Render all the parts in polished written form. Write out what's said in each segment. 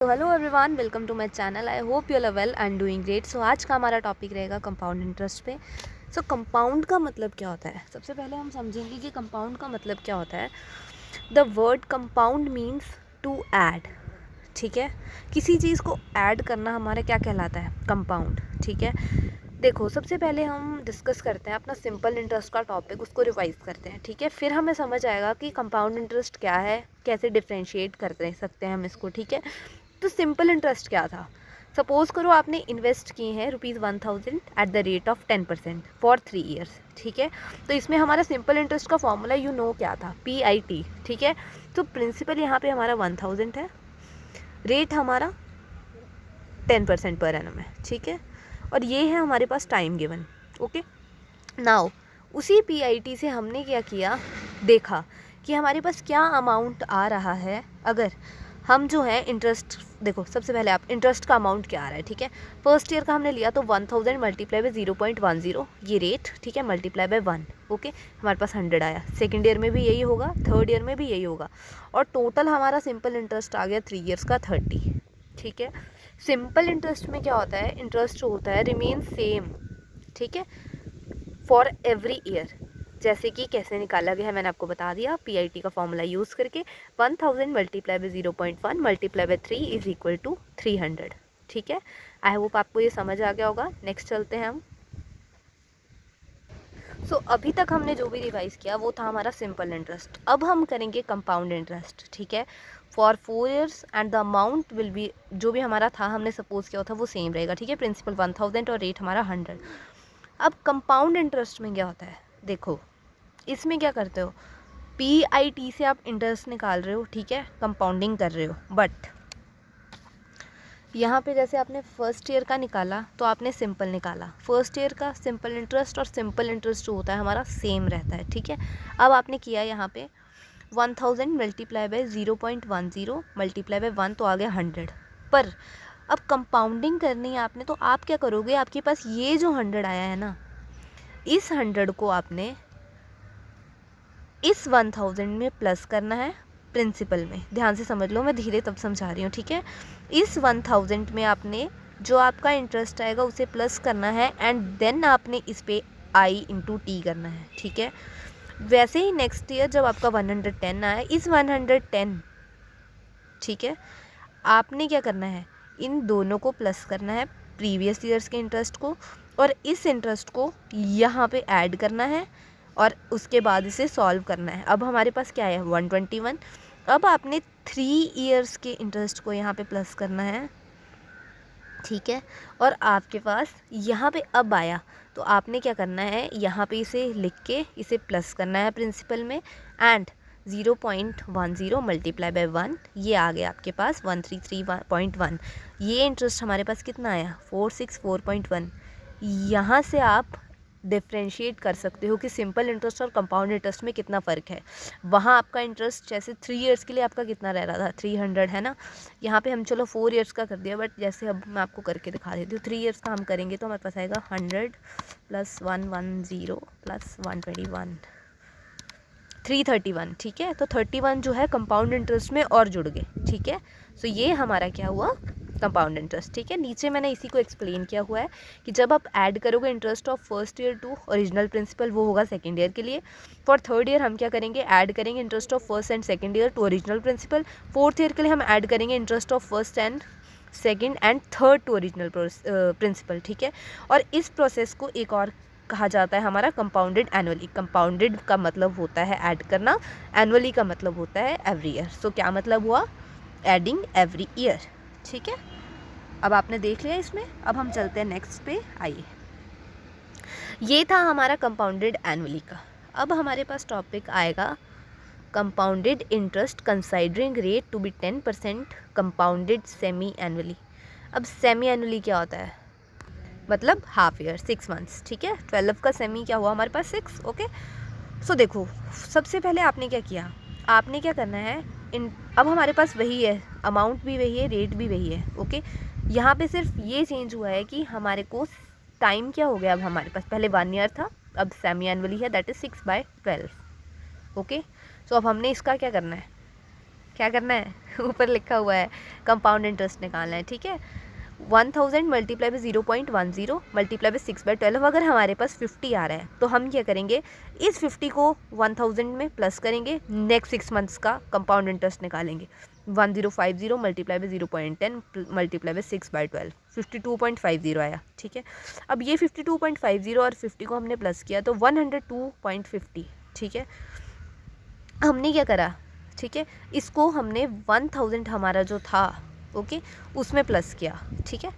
तो hello everyone, welcome to my channel. I hope you are well and doing great. So आज का हमारा topic रहेगा compound interest पे। सो कंपाउंड का मतलब क्या होता है, सबसे पहले हम समझेंगे कि कंपाउंड का मतलब क्या होता है। The word compound means to add. ठीक है, किसी चीज़ को ऐड करना हमारा क्या कहलाता है, कंपाउंड। ठीक है, देखो सबसे पहले हम डिस्कस करते हैं अपना सिंपल इंटरेस्ट का टॉपिक, उसको रिवाइज करते हैं। ठीक है, फिर हमें समझ आएगा कि कंपाउंड इंटरेस्ट क्या है, कैसे डिफ्रेंशिएट कर सकते हैं हम इसको। ठीक है, तो सिंपल इंटरेस्ट क्या था। सपोज करो आपने इन्वेस्ट किए हैं ₹1000 at the rate of 10% for 3 years. ठीक है, तो इसमें हमारा सिंपल इंटरेस्ट का फॉर्मूला क्या था, PIT। ठीक है, तो प्रिंसिपल यहाँ पे हमारा 1000 है, रेट हमारा 10% पर एनम है। ठीक है, और ये है हमारे पास टाइम गिवन। ओके, नाउ उसी PIT से हमने क्या किया, देखा कि हमारे पास क्या अमाउंट आ रहा है अगर हम जो है इंटरेस्ट। देखो सबसे पहले आप इंटरेस्ट का अमाउंट क्या आ रहा है। ठीक है, फर्स्ट ईयर का हमने लिया तो 1000 मल्टीप्लाई बाई 0.10 ये रेट। ठीक है, मल्टीप्लाई बाई 1। ओके, हमारे पास 100 आया। सेकेंड ईयर में भी यही होगा, थर्ड ईयर में भी यही होगा, और टोटल हमारा सिंपल इंटरेस्ट आ गया 3 ईयर्स का 30। ठीक है, सिंपल इंटरेस्ट में क्या होता है, इंटरेस्ट होता है रिमेन सेम। ठीक है, फॉर एवरी ईयर। जैसे कि कैसे निकाला गया है मैंने आपको बता दिया, PIT का फॉर्मूला यूज़ करके 1000 multiply by 0.1 multiply by 3 is equal to 300। ठीक है, आई होप आपको ये समझ आ गया होगा। नेक्स्ट चलते हैं हम। अभी तक हमने जो भी रिवाइज किया वो था हमारा सिंपल इंटरेस्ट। अब हम करेंगे कंपाउंड इंटरेस्ट। ठीक है, for 4 years and the amount will be, जो भी हमारा था हमने सपोज किया था वो सेम रहेगा। ठीक है, प्रिंसिपल 1000 और रेट हमारा 100। अब कंपाउंड इंटरेस्ट में क्या होता है, देखो इसमें क्या करते हो, PIT से आप इंटरेस्ट निकाल रहे हो। ठीक है, कंपाउंडिंग कर रहे हो, बट यहाँ पे जैसे आपने फर्स्ट ईयर का निकाला तो आपने सिंपल निकाला। फर्स्ट ईयर का सिंपल इंटरेस्ट और सिंपल इंटरेस्ट जो होता है हमारा सेम रहता है। ठीक है, अब आपने किया यहाँ पे 1000 मल्टीप्लाई बाई 0.10 मल्टीप्लाई बाई 1 तो आ गया 100। पर अब कंपाउंडिंग करनी है आपने, तो आप क्या करोगे, आपके पास ये जो 100 आया है ना, इस 100 को आपने इस 1000 में प्लस करना है प्रिंसिपल में। ध्यान से समझ लो, मैं धीरे तब समझा रही हूँ। ठीक है, इस 1000 में आपने जो आपका इंटरेस्ट आएगा उसे प्लस करना है एंड देन आपने इस पे I/T करना है। ठीक है, वैसे ही नेक्स्ट ईयर जब आपका 110 आए, इस 110, ठीक है, आपने क्या करना है, इन दोनों को प्लस करना है, प्रीवियस ईयर्स के इंटरेस्ट को, और इस इंटरेस्ट को यहाँ पे ऐड करना है और उसके बाद इसे सॉल्व करना है। अब हमारे पास क्या है, 121। अब आपने 3 ईयर्स के इंटरेस्ट को यहाँ पे प्लस करना है। ठीक है, और आपके पास यहाँ पे अब आया तो आपने क्या करना है, यहाँ पे इसे लिख के इसे प्लस करना है प्रिंसिपल में, एंड 0.10 मल्टीप्लाई बाई 1 ये आ गया आपके पास 133.1। ये इंटरेस्ट हमारे पास कितना आया, 464.1। यहाँ से आप डिफ्रेंशिएट कर सकते हो कि सिंपल इंटरेस्ट और कंपाउंड इंटरेस्ट में कितना फ़र्क है। वहाँ आपका इंटरेस्ट जैसे 3 ईयर्स के लिए आपका कितना रह रहा था, 300 है ना। यहाँ पे हम चलो 4 ईयर्स का कर दिया, बट जैसे अब मैं आपको करके दिखा देती हूँ, 3 ईयर्स का हम करेंगे तो हमारे पास आएगा 100 प्लस 110 प्लस 121 331। ठीक है, तो 31 जो है कंपाउंड इंटरेस्ट में और जुड़ गए। ठीक है, सो ये हमारा क्या हुआ, कंपाउंड इंटरेस्ट। ठीक है, नीचे मैंने इसी को एक्सप्लेन किया हुआ है कि जब आप ऐड करोगे interest of first year to original principal, वो होगा सेकेंड ईयर के लिए। फॉर थर्ड ईयर हम क्या करेंगे, ऐड करेंगे interest of first and second year to original principal. Fourth year के लिए हम ऐड करेंगे interest of first and second and third to original principal. ठीक है, और इस प्रोसेस को एक और कहा जाता है हमारा कंपाउंडेड एनुअली। कंपाउंडेड का मतलब होता है ऐड करना, एनुअली का मतलब होता है एवरी ईयर। सो क्या मतलब हुआ, एडिंग एवरी ईयर। ठीक है, अब आपने देख लिया इसमें। अब हम चलते हैं नेक्स्ट पे, आइए। ये था हमारा कंपाउंडेड एनुअली का। अब हमारे पास टॉपिक आएगा compounded interest considering rate to be 10% compounded semi annually. अब सेमी एनुअली क्या होता है, मतलब हाफ ईयर, 6 मंथ्स। ठीक है, 12 का सेमी क्या हुआ हमारे पास 6। ओके, सो देखो सबसे पहले आपने क्या किया, आपने क्या करना है, अब हमारे पास वही है, अमाउंट भी वही है, रेट भी वही है। ओके, यहाँ पे सिर्फ ये चेंज हुआ है कि हमारे को टाइम क्या हो गया, अब हमारे पास पहले 1 ईयर था, अब सेमी एनुअली है, दैट इज़ 6/12। ओके, सो अब हमने इसका क्या करना है, क्या करना है, ऊपर लिखा हुआ है कंपाउंड इंटरेस्ट निकालना है, ठीक है। 1000 मल्टीप्लाई बाई 0.10 मल्टीप्लाई बाई 6/12। अगर हमारे पास 50 आ रहा है तो हम क्या करेंगे, इस 50 को 1000 में प्लस करेंगे, नेक्स्ट 6 मंथ्स का कंपाउंड इंटरेस्ट निकालेंगे। 1050 मल्टीप्लाई बाई 0.10 मल्टीप्लाई बाई 6/12, 52.50 आया, ठीक है। अब ये 52.50 और 50 को हमने प्लस किया तो 102.50, ठीक है। हमने क्या करा, ठीक है, इसको हमने 1000 हमारा जो था, ओके, उसमें प्लस किया, ठीक है।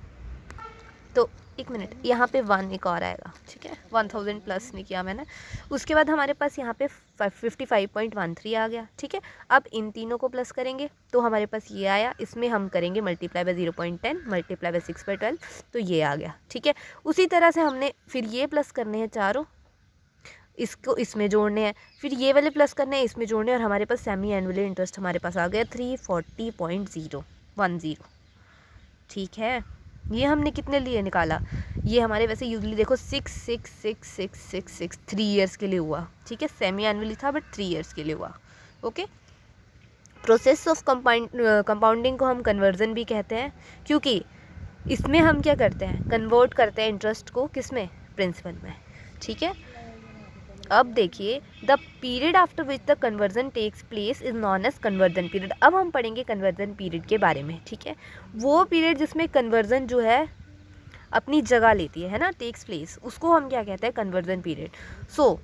तो एक मिनट, यहाँ पे 1 एक और आएगा, ठीक है, 1000 प्लस नहीं किया मैंने। उसके बाद हमारे पास यहाँ पे 55.13 आ गया, ठीक है। अब इन तीनों को प्लस करेंगे तो हमारे पास ये आया, इसमें हम करेंगे मल्टीप्लाई बाय 0.10 मल्टीप्लाई बाय 6/12, तो ये आ गया, ठीक है। उसी तरह से हमने फिर ये प्लस करने हैं चारों, इसको इसमें जोड़ने हैं, फिर ये वाले प्लस करने हैं, इसमें जोड़ने हैं, और हमारे पास सेमी एनुअली इंटरेस्ट हमारे पास आ गया 340.010, ठीक है। ये हमने कितने लिए निकाला, ये हमारे वैसे यूजली देखो 6 3 ईयर्स के लिए हुआ, ठीक है। सेमी एनुअली था बट 3 ईयर्स के लिए हुआ, ओके। प्रोसेस ऑफ कंपाउंडिंग को हम कन्वर्जन भी कहते हैं, क्योंकि इसमें हम क्या करते हैं, कन्वर्ट करते हैं इंटरेस्ट को किस में, प्रिंसिपल में, ठीक है। अब देखिए, the period after which the conversion takes place is known as conversion period. अब हम पढ़ेंगे कन्वर्जन पीरियड के बारे में, ठीक है। वो पीरियड जिसमें कन्वर्जन जो है अपनी जगह लेती है ना, टेक्स प्लेस, उसको हम क्या कहते हैं, कन्वर्जन पीरियड। सो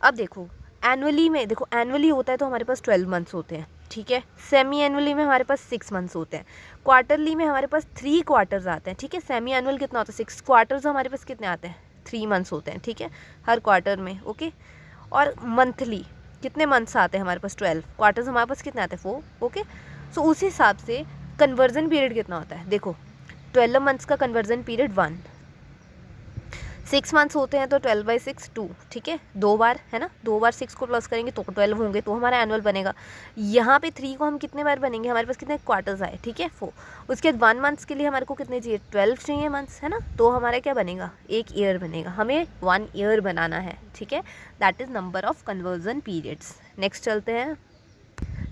अब देखो, एनुअली में देखो, एनुअली होता है तो हमारे पास 12 मंथ्स होते हैं, ठीक है। सेमी एनुअली में हमारे पास 6 मंथ्स होते हैं। क्वार्टरली में हमारे पास 3 क्वार्टर्स आते हैं, ठीक है। सेमी एनुअल कितना होता है, 6 क्वार्टर्स हमारे पास कितने आते हैं, 3 मंथ्स होते हैं, ठीक है, हर क्वार्टर में, ओके। और मंथली कितने मंथ्स आते हैं हमारे पास, 12 क्वार्टर्स हमारे पास कितने आते हैं, 4, ओके। सो उस हिसाब से कन्वर्जन पीरियड कितना होता है, देखो 12 मंथ्स का कन्वर्जन पीरियड 1, 6 मंथ्स होते हैं तो 12/6 2, ठीक है, 2 बार है ना, 2 बार 6 को प्लस करेंगे तो 12 होंगे, तो हमारा एनुअल बनेगा। यहाँ पे 3 को हम कितने बार बनेंगे, हमारे पास कितने क्वार्टर्स आए, ठीक है, 4। उसके बाद 1 मंथ्स के लिए हमारे को कितने चाहिए, 12 चाहिए मंथ्स, है ना, तो हमारा क्या बनेगा, 1 ईयर बनेगा, हमें 1 ईयर बनाना है, ठीक है। That is number of conversion periods. Next चलते हैं,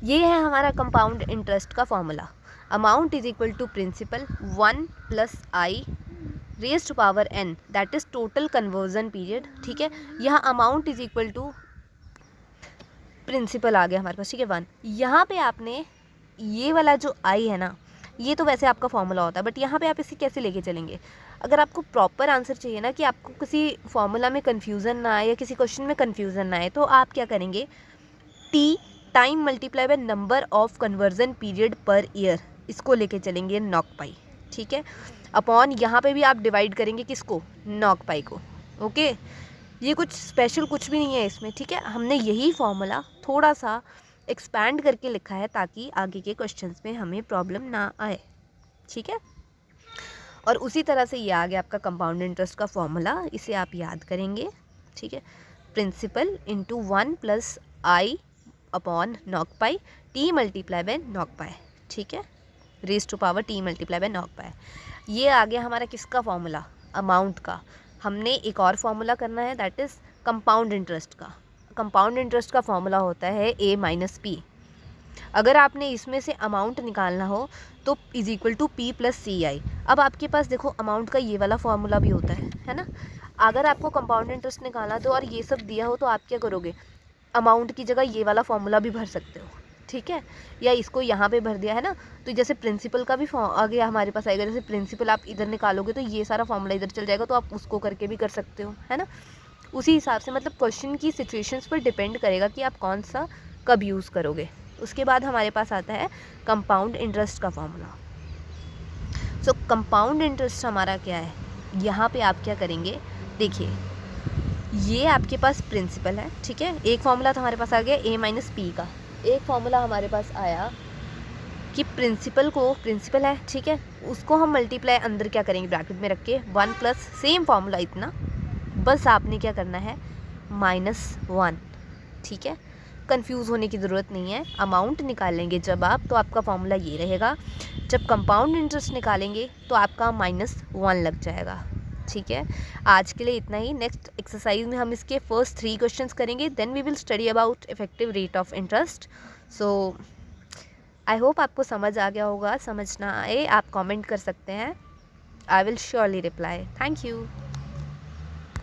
ये है हमारा कंपाउंड इंटरेस्ट का formula. Amount is equal to principal 1 + i raise to power n, that is total conversion period, ठीक है। यहाँ amount is equal to principal आ गया हमारे पास, ठीक है, 1। यहाँ पे आपने ये वाला जो i है ना, ये तो वैसे आपका फॉर्मूला होता है, बट यहाँ पे आप इसे कैसे लेके चलेंगे, अगर आपको प्रॉपर आंसर चाहिए ना, कि आपको किसी फॉर्मूला में कन्फ्यूज़न ना आए या किसी क्वेश्चन में कन्फ्यूज़न ना आए, तो आप क्या करेंगे, t time multiply by number of conversion period per year, इसको लेके चलेंगे नॉक पाई, ठीक है। अपॉन यहाँ पे भी आप डिवाइड करेंगे किसको, नॉक पाई को, ओके। ये कुछ स्पेशल कुछ भी नहीं है इसमें, ठीक है। हमने यही फॉर्मूला थोड़ा सा एक्सपैंड करके लिखा है ताकि आगे के क्वेश्चंस में हमें प्रॉब्लम ना आए, ठीक है। और उसी तरह से ये आ गया आपका कंपाउंड इंटरेस्ट का फॉर्मूला, इसे आप याद करेंगे, ठीक है। प्रिंसिपल इंटू 1 + i अपॉन नॉक पाई t मल्टीप्लाई बाय नॉक पाई, ठीक है, raise to power t multiply by नॉक पाई। ये आ गया हमारा किसका फॉर्मूला, अमाउंट का। हमने एक और फॉर्मूला करना है, दैट इज़ कंपाउंड इंटरेस्ट का। कंपाउंड इंटरेस्ट का फॉर्मूला होता है a - p। अगर आपने इसमें से अमाउंट निकालना हो तो is equal to p + ci। अब आपके पास देखो अमाउंट का ये वाला फॉर्मूला भी होता है ना। अगर आपको कंपाउंड इंटरेस्ट निकालना तो और ये सब दिया हो तो आप क्या करोगे, अमाउंट की जगह ये वाला फॉर्मूला भी भर सकते हो, ठीक है, या इसको यहाँ पे भर दिया है ना, तो जैसे प्रिंसिपल का भी आगे हमारे पास आएगा, जैसे प्रिंसिपल आप इधर निकालोगे तो ये सारा फॉर्मूला इधर चल जाएगा, तो आप उसको करके भी कर सकते हो, है ना। उसी हिसाब से मतलब क्वेश्चन की सिचुएशंस पर डिपेंड करेगा कि आप कौन सा कब यूज़ करोगे। उसके बाद हमारे पास आता है कंपाउंड इंटरेस्ट का फॉर्मूला। सो कंपाउंड इंटरेस्ट हमारा क्या है, यहाँ पे आप क्या करेंगे, देखिए ये आपके पास प्रिंसिपल है, ठीक है। एक फॉर्मूला तो हमारे पास आ गया a - p का, एक फॉर्मूला हमारे पास आया कि प्रिंसिपल है, ठीक है, उसको हम मल्टीप्लाई अंदर क्या करेंगे, ब्रैकेट में रख के 1 + सेम फॉर्मूला इतना, बस आपने क्या करना है -1, ठीक है। कंफ्यूज होने की ज़रूरत नहीं है। अमाउंट निकालेंगे जब आप, तो आपका फॉर्मूला ये रहेगा, जब कंपाउंड इंटरेस्ट निकालेंगे तो आपका -1 लग जाएगा, ठीक है। आज के लिए इतना ही। नेक्स्ट एक्सरसाइज में हम इसके फर्स्ट 3 क्वेश्चंस करेंगे, then we will study about effective rate of interest. So I hope आपको समझ आ गया होगा, समझ ना आए आप कमेंट कर सकते हैं, I will surely reply. Thank you.